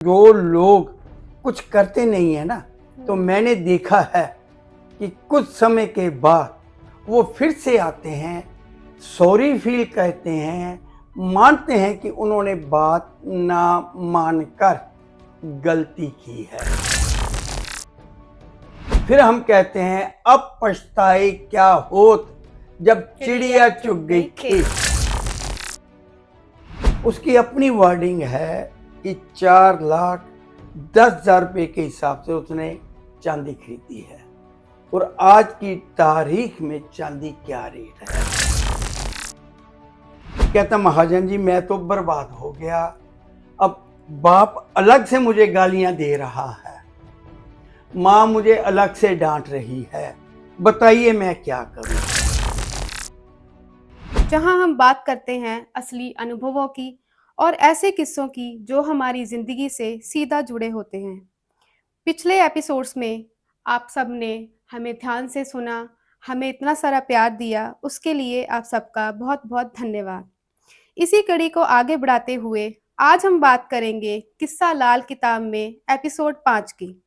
जो लोग कुछ करते नहीं है ना, तो मैंने देखा है कि कुछ समय के बाद वो फिर से आते हैं, सॉरी फील कहते हैं, मानते हैं कि उन्होंने बात ना मानकर गलती की है। फिर हम कहते हैं अब पछताए क्या होत जब चिड़िया चुग गई खेत। उसकी अपनी वर्डिंग है कि 4,10,000 रुपये के हिसाब से उसने चांदी खरीदी है और आज की तारीख में चांदी क्या रेट है। कहता महाजन जी मैं तो बर्बाद हो गया, अब बाप अलग से मुझे गालियां दे रहा है, माँ मुझे अलग से डांट रही है, बताइए मैं क्या करूं। जहां हम बात करते हैं असली अनुभवों की और ऐसे किस्सों की जो हमारी ज़िंदगी से सीधा जुड़े होते हैं। पिछले एपिसोड्स में आप सब ने हमें ध्यान से सुना, हमें इतना सारा प्यार दिया, उसके लिए आप सबका बहुत-बहुत धन्यवाद। इसी कड़ी को आगे बढ़ाते हुए आज हम बात करेंगे किस्सा लाल किताब में एपिसोड 5 की।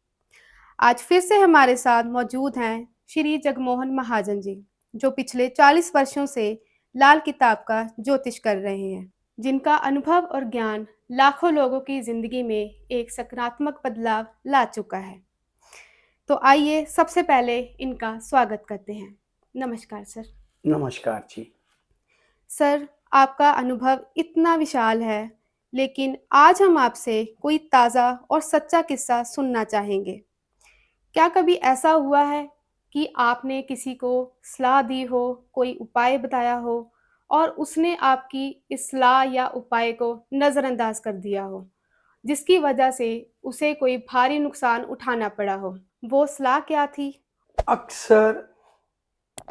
आज फिर से हमारे साथ मौजूद हैं श्री जगमोहन महाजन जी, जो पिछले 40 वर्षों से लाल किताब का ज्योतिष कर रहे हैं, जिनका अनुभव और ज्ञान लाखों लोगों की जिंदगी में एक सकारात्मक बदलाव ला चुका है। तो आइए सबसे पहले इनका स्वागत करते हैं। नमस्कार सर। नमस्कार जी। सर, आपका अनुभव इतना विशाल है, लेकिन आज हम आपसे कोई ताज़ा और सच्चा किस्सा सुनना चाहेंगे। क्या कभी ऐसा हुआ है कि आपने किसी को सलाह दी हो, कोई उपाय बताया हो और उसने आपकी इस सलाह या उपाय को नज़रअंदाज कर दिया हो, जिसकी वजह से उसे कोई भारी नुकसान उठाना पड़ा हो? वो सलाह क्या थी? अक्सर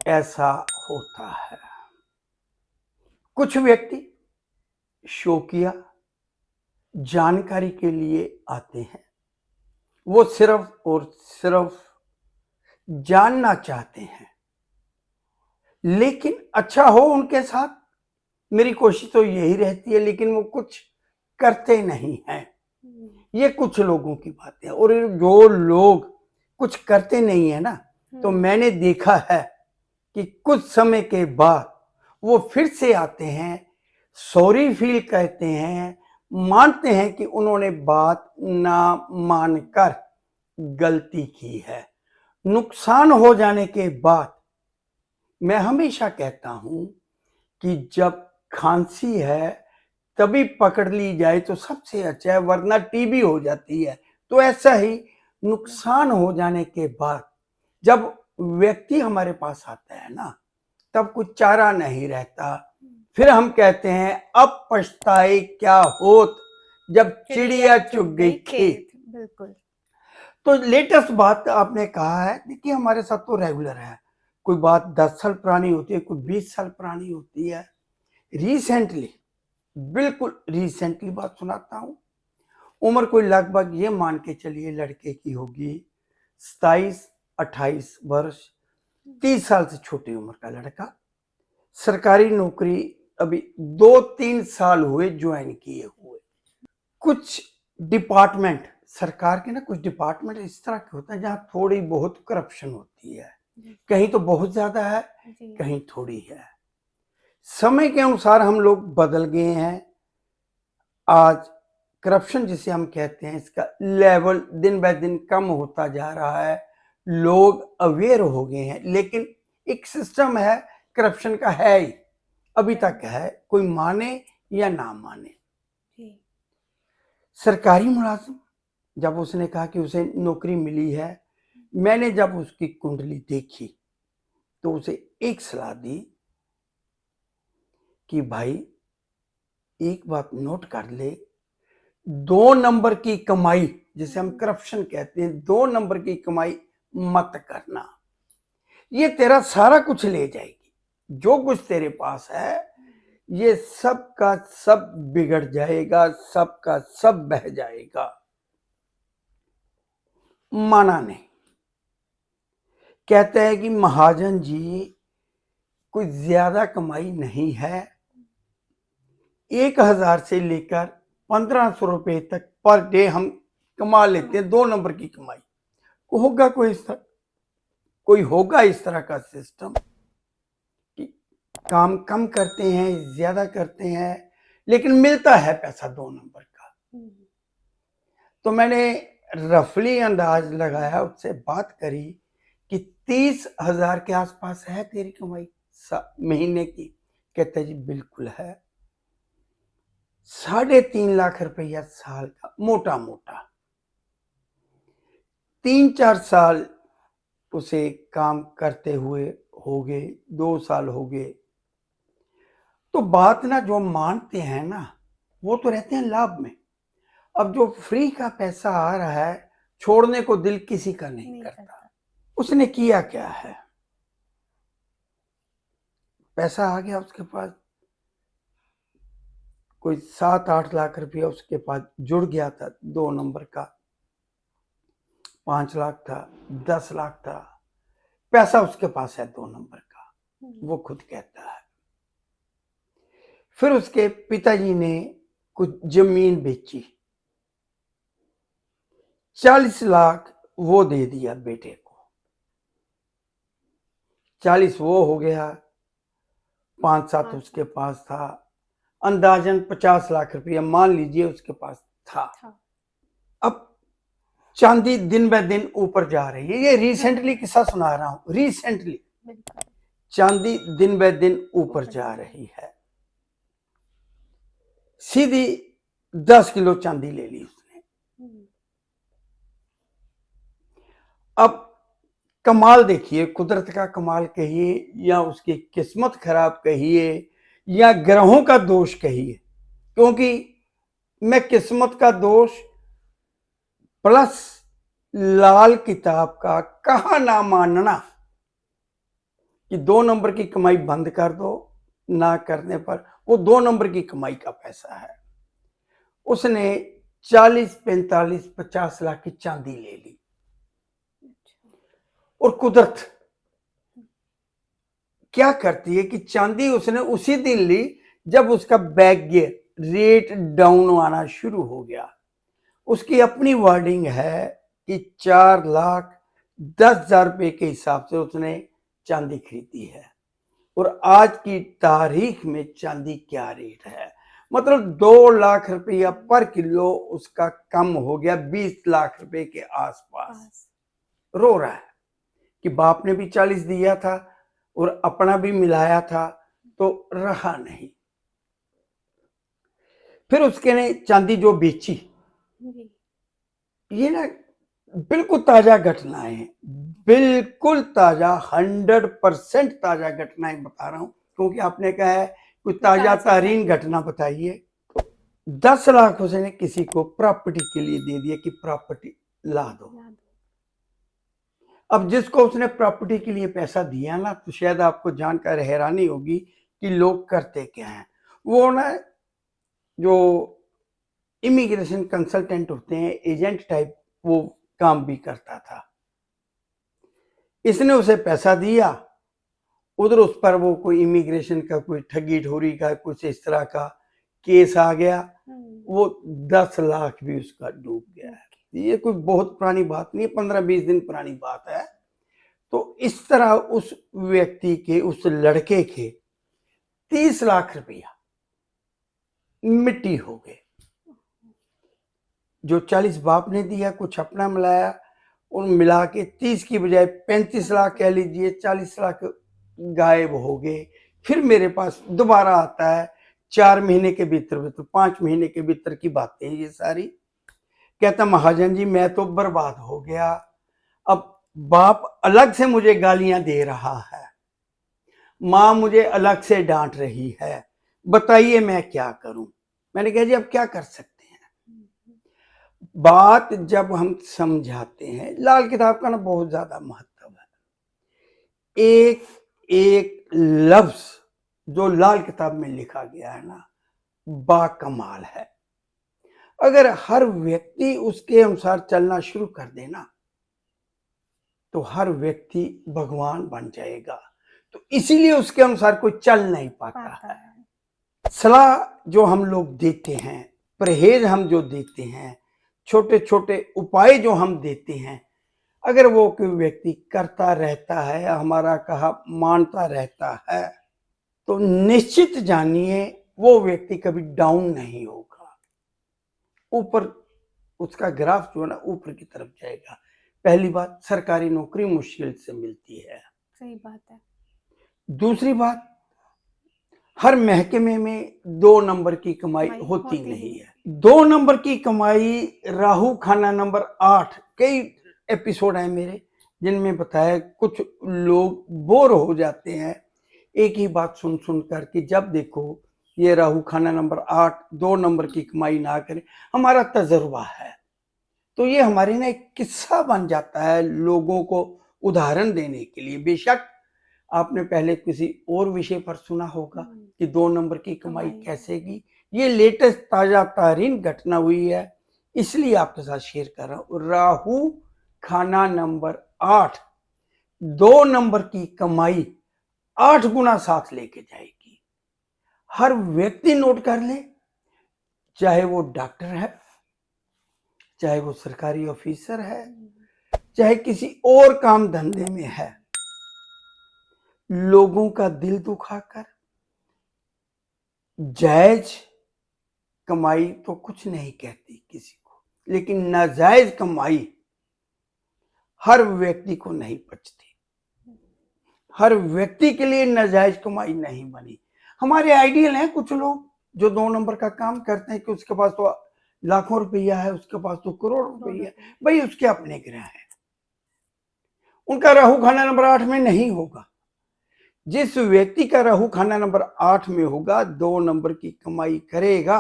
ऐसा होता है, कुछ व्यक्ति शौकिया जानकारी के लिए आते हैं, वो सिर्फ और सिर्फ जानना चाहते हैं, लेकिन अच्छा हो उनके साथ, मेरी कोशिश तो यही रहती है, लेकिन वो कुछ करते नहीं हैं। ये कुछ लोगों की बातें हैं। और जो लोग कुछ करते नहीं है ना, तो मैंने देखा है कि कुछ समय के बाद वो फिर से आते हैं, सॉरी फील कहते हैं, मानते हैं कि उन्होंने बात ना मानकर गलती की है। नुकसान हो जाने के बाद मैं हमेशा कहता हूं कि जब खांसी है तभी पकड़ ली जाए तो सबसे अच्छा है, वरना टीबी हो जाती है। तो ऐसा ही नुकसान हो जाने के बाद जब व्यक्ति हमारे पास आता है ना, तब कुछ चारा नहीं रहता। फिर हम कहते हैं अब पछताए क्या होत जब चिड़िया चुग गई खेत। बिल्कुल। तो लेटेस्ट बात आपने कहा है, देखिए हमारे साथ तो रेगुलर है, कोई बात 10 साल पुरानी होती है, कोई 20 साल पुरानी होती है। रिसेंटली, बिल्कुल रिसेंटली बात सुनाता हूँ। उम्र कोई लगभग ये मान के चलिए लड़के की होगी 27-28 वर्ष, 30 साल से छोटी उम्र का लड़का, सरकारी नौकरी अभी 2-3 साल हुए ज्वाइन किए हुए। कुछ डिपार्टमेंट सरकार के ना, कुछ डिपार्टमेंट इस तरह के होते हैं जहाँ थोड़ी बहुत करप्शन होती है, कहीं तो बहुत ज्यादा है, कहीं थोड़ी है। समय के अनुसार हम लोग बदल गए हैं। आज करप्शन जिसे हम कहते हैं, इसका लेवल दिन ब दिन कम होता जा रहा है, लोग अवेयर हो गए हैं, लेकिन एक सिस्टम है करप्शन का, है ही अभी तक है, कोई माने या ना माने। सरकारी मुलाजिम, जब उसने कहा कि उसे नौकरी मिली है, मैंने जब उसकी कुंडली देखी तो उसे एक सलाह दी कि भाई एक बात नोट कर ले, 2 नंबर की कमाई जिसे हम करप्शन कहते हैं, 2 नंबर की कमाई मत करना, ये तेरा सारा कुछ ले जाएगी। जो कुछ तेरे पास है ये सब का सब बिगड़ जाएगा, सब का सब बह जाएगा। माना नहीं, कहते हैं कि महाजन जी कोई ज्यादा कमाई नहीं है, 1,000 से लेकर 1500 रुपए तक पर डे हम कमा लेते हैं, 2 नंबर की कमाई। होगा कोई होगा इस तरह का सिस्टम कि काम कम करते हैं, ज्यादा करते हैं, लेकिन मिलता है पैसा 2 नंबर का। तो मैंने रफली अंदाज लगाया, उससे बात करी कि 30,000 के आसपास है तेरी कमाई महीने की। कहते जी बिल्कुल है। 3.5 लाख रुपया साल का, मोटा मोटा 3-4 साल उसे काम करते हुए हो गए, 2 साल हो गए। तो बात ना जो मानते हैं ना, वो तो रहते हैं लाभ में। अब जो फ्री का पैसा आ रहा है, छोड़ने को दिल किसी का नहीं करता। उसने किया क्या है, पैसा आ गया उसके पास, कोई 7-8 लाख रुपया उसके पास जुड़ गया था, 2 नंबर का 5 लाख था, 10 लाख था, पैसा उसके पास है 2 नंबर का, वो खुद कहता है। फिर उसके पिताजी ने कुछ जमीन बेची, 40 लाख वो दे दिया बेटे को। 40 वो हो गया, 5-7 उसके पास था, अंदाजन 50 लाख रुपया मान लीजिए उसके पास था। अब चांदी दिन ब दिन ऊपर जा रही है, ये रिसेंटली किस्सा सुना रहा हूं, रिसेंटली चांदी दिन ब दिन ऊपर जा रही है। सीधी 10 किलो चांदी ले ली उसने। अब कमाल देखिए, कुदरत का कमाल कहिए या उसकी किस्मत खराब कहिए या ग्रहों का दोष कहिए, क्योंकि मैं किस्मत का दोष प्लस लाल किताब का कहा ना मानना कि 2 नंबर की कमाई बंद कर दो, ना करने पर वो 2 नंबर की कमाई का पैसा है। उसने 40, 45, 50 लाख की चांदी ले ली। और कुदरत क्या करती है कि चांदी उसने उसी दिन ली जब उसका बैक गियर रेट डाउन आना शुरू हो गया। उसकी अपनी वर्डिंग है कि 4,10,000 रुपए के हिसाब से उसने चांदी खरीदी है। और आज की तारीख में चांदी क्या रेट है, मतलब 2 लाख रुपया पर किलो उसका कम हो गया, 20 लाख रुपए के आसपास। रो रहा है कि बाप ने भी 40 दिया था और अपना भी मिलाया था तो रहा नहीं। फिर उसके ने चांदी जो बेची, ये ना बिल्कुल ताजा घटनाएं हैं, बिल्कुल ताजा, 100% ताजा घटनाएं बता रहा हूं, क्योंकि आपने कहा है कोई ताजा तरीन घटना बताइए। 10 लाख उसने किसी को प्रॉपर्टी के लिए दे दिया कि प्रॉपर्टी ला दो। अब जिसको उसने प्रॉपर्टी के लिए पैसा दिया ना, तो शायद आपको जानकर हैरानी होगी कि लोग करते क्या हैं। वो ना जो इमिग्रेशन कंसल्टेंट होते हैं, एजेंट टाइप, वो काम भी करता था। इसने उसे पैसा दिया, उधर उस पर वो कोई इमिग्रेशन का कोई ठगी ठोरी का कुछ इस तरह का केस आ गया, वो 10 लाख भी उसका डूब गया है। ये कोई बहुत पुरानी बात नहीं, 15-20 दिन पुरानी बात है। तो इस तरह उस व्यक्ति के, उस लड़के के 30 लाख रुपया मिट्टी हो गए। जो 40 बाप ने दिया, कुछ अपना मिलाया और मिला के 30 की बजाय 35 लाख कह लीजिए, 40 लाख गायब हो गए। फिर मेरे पास दोबारा आता है 4 महीने के भीतर, 5 महीने के भीतर की बातें ये सारी। कहता महाजन जी मैं तो बर्बाद हो गया, अब बाप अलग से मुझे गालियां दे रहा है, माँ मुझे अलग से डांट रही है, बताइए मैं क्या करूं। मैंने कहा जी अब क्या कर सकते हैं। बात जब हम समझाते हैं, लाल किताब का ना बहुत ज्यादा महत्व है। एक एक लफ्ज जो लाल किताब में लिखा गया है ना, बाकमाल है। अगर हर व्यक्ति उसके अनुसार चलना शुरू कर देना, तो हर व्यक्ति भगवान बन जाएगा। तो इसीलिए उसके अनुसार कोई चल नहीं पाता है। सलाह जो हम लोग देते हैं परहेज हम जो देते हैं, छोटे छोटे उपाय जो हम देते हैं, अगर वो कोई व्यक्ति करता रहता है, हमारा कहा मानता रहता है, तो निश्चित जानिए वो व्यक्ति कभी डाउन नहीं होगा, ऊपर उसका ग्राफ जो है ना ऊपर की तरफ जाएगा। पहली बात, सरकारी नौकरी मुश्किल से मिलती है। सही बात है। दूसरी बात, हर महकमे में 2 नंबर की कमाई कमाई होती होती नहीं ही है। 2 नंबर की कमाई, राहु खाना नंबर 8, कई एपिसोड हैं मेरे जिनमें बताया, कुछ लोग बोर हो जाते हैं एक ही बात सुन सुन कर कि जब देखो ये राहु खाना नंबर 8 2 नंबर की कमाई ना करे। हमारा तजुर्बा है, तो ये हमारे ना एक किस्सा बन जाता है लोगों को उदाहरण देने के लिए। बेशक आपने पहले किसी और विषय पर सुना होगा कि 2 नंबर की कमाई कैसे की। ये लेटेस्ट ताजा तारीन घटना हुई है, इसलिए आपके साथ शेयर कर रहा हूं। राहु खाना नंबर 8 2 नंबर की कमाई 8 गुना साथ लेके जाएगी। हर व्यक्ति नोट कर ले, चाहे वो डॉक्टर है, चाहे वो सरकारी ऑफिसर है, चाहे किसी और काम धंधे में है, लोगों का दिल दुखाकर जायज कमाई तो कुछ नहीं कहती किसी को, लेकिन नाजायज कमाई हर व्यक्ति को नहीं पचती। हर व्यक्ति के लिए नाजायज कमाई नहीं बनी। हमारे आइडियल हैं कुछ लोग जो 2 नंबर का काम करते हैं कि उसके पास तो लाखों रुपया है, उसके पास तो करोड़ रुपया है। भाई उसके अपने ग्रह हैं, उनका राहु खाना नंबर 8 में नहीं होगा। जिस व्यक्ति का राहु खाना नंबर 8 में होगा, 2 नंबर की कमाई करेगा,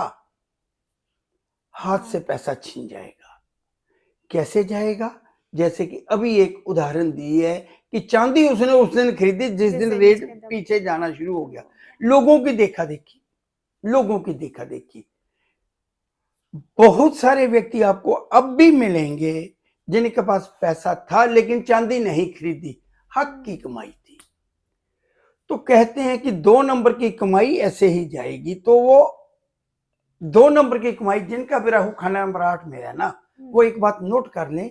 हाथ से पैसा छीन जाएगा। कैसे जाएगा? जैसे कि अभी एक उदाहरण दी है कि चांदी उसने उस दिन खरीदी जिस दिन रेट पीछे जाना शुरू हो गया। लोगों की देखा देखी, लोगों की देखा देखी। बहुत सारे व्यक्ति आपको अब भी मिलेंगे जिनके पास पैसा था लेकिन चांदी नहीं खरीदी, हक की कमाई थी। तो कहते हैं कि 2 नंबर की कमाई ऐसे ही जाएगी। तो वो 2 नंबर की कमाई जिनका भी राहु खाना नंबर 8 में है ना, वो एक बात नोट कर लें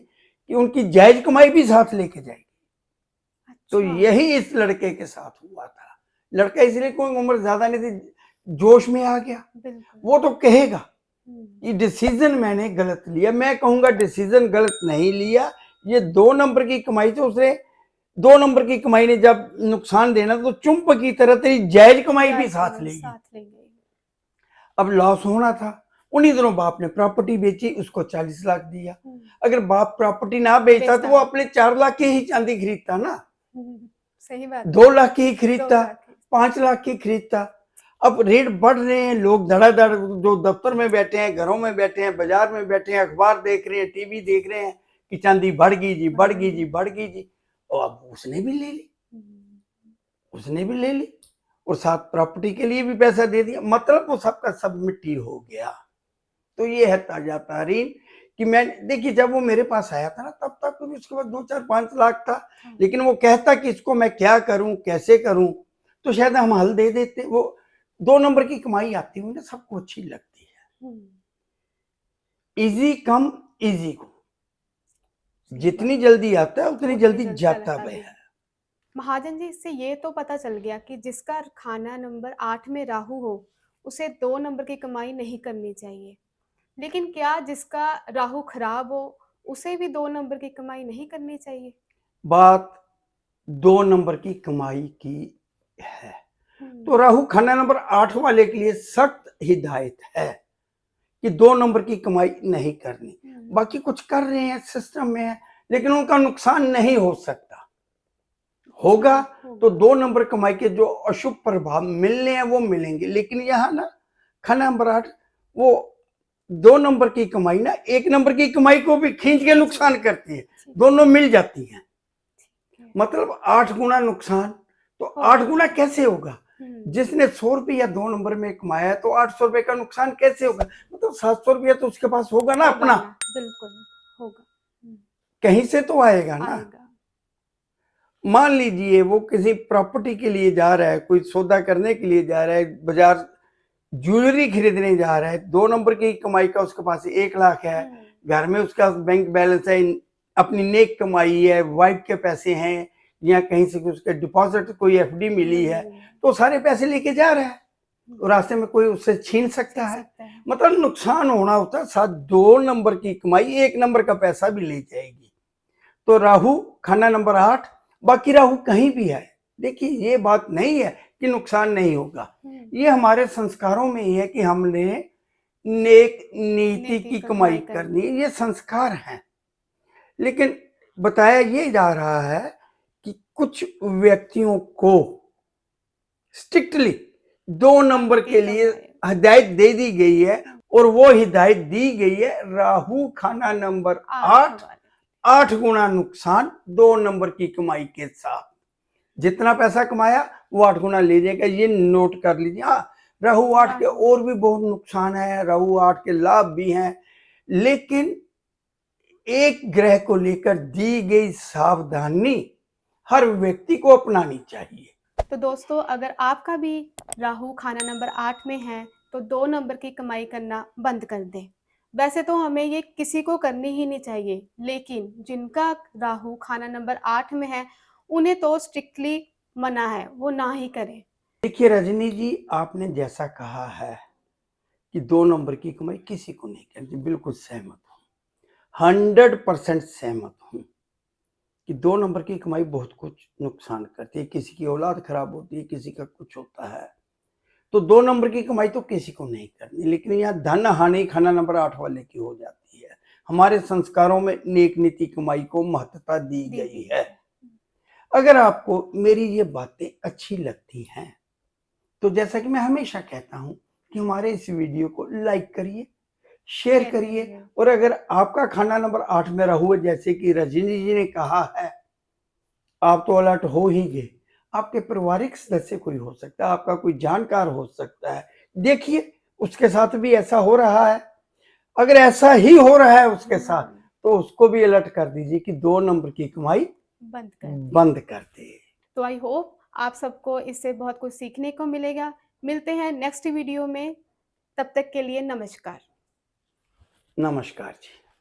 कि उनकी जायज कमाई भी साथ लेके जाएगी। तो यही इस लड़के के साथ हुआ था। लड़का इसलिए कोई उम्र ज्यादा नहीं थी, जोश में आ गया। वो तो कहेगा ये डिसीजन मैंने गलत लिया। मैं कहूंगा डिसीजन गलत नहीं लिया। ये 2 नंबर की कमाई से उसने 2 नंबर की कमाई ने जब नुकसान देना तो चुंप की तरह तेरी जायज कमाई भी साथ लेगी। अब लॉस होना था। उन्हीं दिनों बाप ने प्रॉपर्टी बेची, उसको 40 लाख दिया। अगर बाप प्रॉपर्टी ना बेचता तो वो अपने 4 लाख की ही चांदी खरीदता ना, सही बात, 2 लाख की ही खरीदता, 5 लाख की खरीदता। अब रेट बढ़ रहे हैं, लोग धड़ाधड़ जो दफ्तर में बैठे हैं, घरों में बैठे हैं, बाजार में बैठे हैं, अखबार देख रहे हैं, टीवी देख रहे हैं कि चांदी बढ़ गई जी, बढ़ गई जी, बढ़ गई जी। और अब उसने भी ले ली, उसने भी ले ली और साथ प्रॉपर्टी के लिए भी पैसा दे दिया। मतलब वो सबका सब मिट्टी हो गया। तो ये है ताजा तारीन कि मैं देखिए जब वो मेरे पास आया था ना तब तक तो उसके पास 2 4 5 लाख था, लेकिन वो कहता कि इसको मैं क्या करूं, कैसे करूं, तो शायद हम हल दे देते। वो 2 नंबर की कमाई आती हुई ना सबको अच्छी लगती है। इजी कम इजी को, जितनी जल्दी आता है उतनी जल्दी जाता भी है। महाजन जी, इससे ये तो पता चल गया कि जिसका खाना नंबर 8 में राहु हो उसे 2 नंबर की कमाई नहीं करनी चाहिए, लेकिन क्या जिसका राहु खराब हो उसे भी 2 नंबर की कमाई नहीं करनी चाहिए? बात 2 नंबर की कमाई की है तो राहु खाना नंबर 8 वाले के लिए सख्त हिदायत है कि 2 नंबर की कमाई नहीं करनी। बाकी कुछ कर रहे हैं, सिस्टम में है, लेकिन उनका नुकसान नहीं हो सकता। होगा तो 2 नंबर कमाई के जो अशुभ प्रभाव मिलने हैं वो मिलेंगे। लेकिन यहाँ ना खाना नंबर 8 वो 2 नंबर की कमाई ना 1 नंबर की कमाई को भी खींच के नुकसान करती है, दोनों मिल जाती हैं। मतलब 8 गुना नुकसान। तो 8 गुना कैसे होगा? जिसने 100 रुपया 2 नंबर में कमाया तो 800 रुपए का नुकसान कैसे होगा? मतलब 700 रुपया तो उसके पास होगा ना अपना, बिल्कुल होगा, कहीं से तो आएगा ना। मान लीजिए वो किसी प्रॉपर्टी के लिए जा रहा है, कोई सौदा करने के लिए जा रहा है, बाजार ज्वेलरी खरीदने जा रहा है, 2 नंबर की कमाई का उसके पास 1 लाख है, घर में उसका बैंक बैलेंस है, अपनी नेक कमाई है, वाइफ के पैसे हैं या कहीं से उसके डिपॉजिट कोई एफडी मिली है, तो सारे पैसे लेके जा रहा है। रास्ते में कोई उससे छीन सकता है, मतलब नुकसान होना होता है। साथ 2 नंबर की कमाई 1 नंबर का पैसा भी ले जाएगी। तो राहु खाना नंबर 8, बाकी राहु कहीं भी है, देखिए ये बात नहीं है कि नुकसान नहीं होगा, ये हमारे संस्कारों में ही है कि हमने नेक नीति की कमाई करनी, ये संस्कार हैं। लेकिन बताया ये जा रहा है कि कुछ व्यक्तियों को स्ट्रिक्टली 2 नंबर के लिए हिदायत दे दी गई है, और वो हिदायत दी गई है राहु खाना नंबर 8 गुना नुकसान 2 नंबर की कमाई के साथ। जितना पैसा कमाया वो 8 गुना ले जाएगा, ये नोट कर लीजिए। हाँ, राहु 8 के और भी बहुत नुकसान है, राहु 8 के लाभ भी हैं, लेकिन एक ग्रह को लेकर दी गई सावधानी हर व्यक्ति को अपनानी चाहिए। तो दोस्तों, अगर आपका भी राहु खाना नंबर 8 में है तो 2 नंबर की कमाई करना बंद कर दें। वैसे तो हमें ये किसी को करनी ही नहीं चाहिए, लेकिन जिनका राहु खाना नंबर 8 में है उन्हें तो स्ट्रिक्टली मना है, वो ना ही करें। देखिए रजनी जी, आपने जैसा कहा है कि 2 नंबर की कमाई किसी को नहीं करनी, बिल्कुल सहमत हूँ, 100% सहमत हूँ कि 2 नंबर की कमाई बहुत कुछ नुकसान करती है। किसी की औलाद खराब होती है, किसी का कुछ होता है, तो 2 नंबर की कमाई तो किसी को नहीं करनी। लेकिन यहाँ धन हानि खाना नंबर 8 वाले की हो जाती है। हमारे संस्कारों में नेक नीति कमाई को महत्वता दी गई है। अगर आपको मेरी ये बातें अच्छी लगती हैं तो जैसा कि मैं हमेशा कहता हूं कि हमारे इस वीडियो को लाइक करिए, शेयर करिए, और अगर आपका खाना नंबर 8 में राहु है, जैसे कि रजनी जी ने कहा है, आप तो अलर्ट हो ही गए। आपके पारिवारिक सदस्य कोई हो सकता है, आपका कोई जानकार हो सकता है, देखिए उसके साथ भी ऐसा हो रहा है। अगर ऐसा ही हो रहा है उसके साथ, तो उसको भी अलर्ट कर दीजिए कि 2 नंबर की कमाई बंद कर दे। तो आई होप आप सबको इससे बहुत कुछ सीखने को मिलेगा। मिलते हैं नेक्स्ट वीडियो में, तब तक के लिए नमस्कार। नमस्कार जी।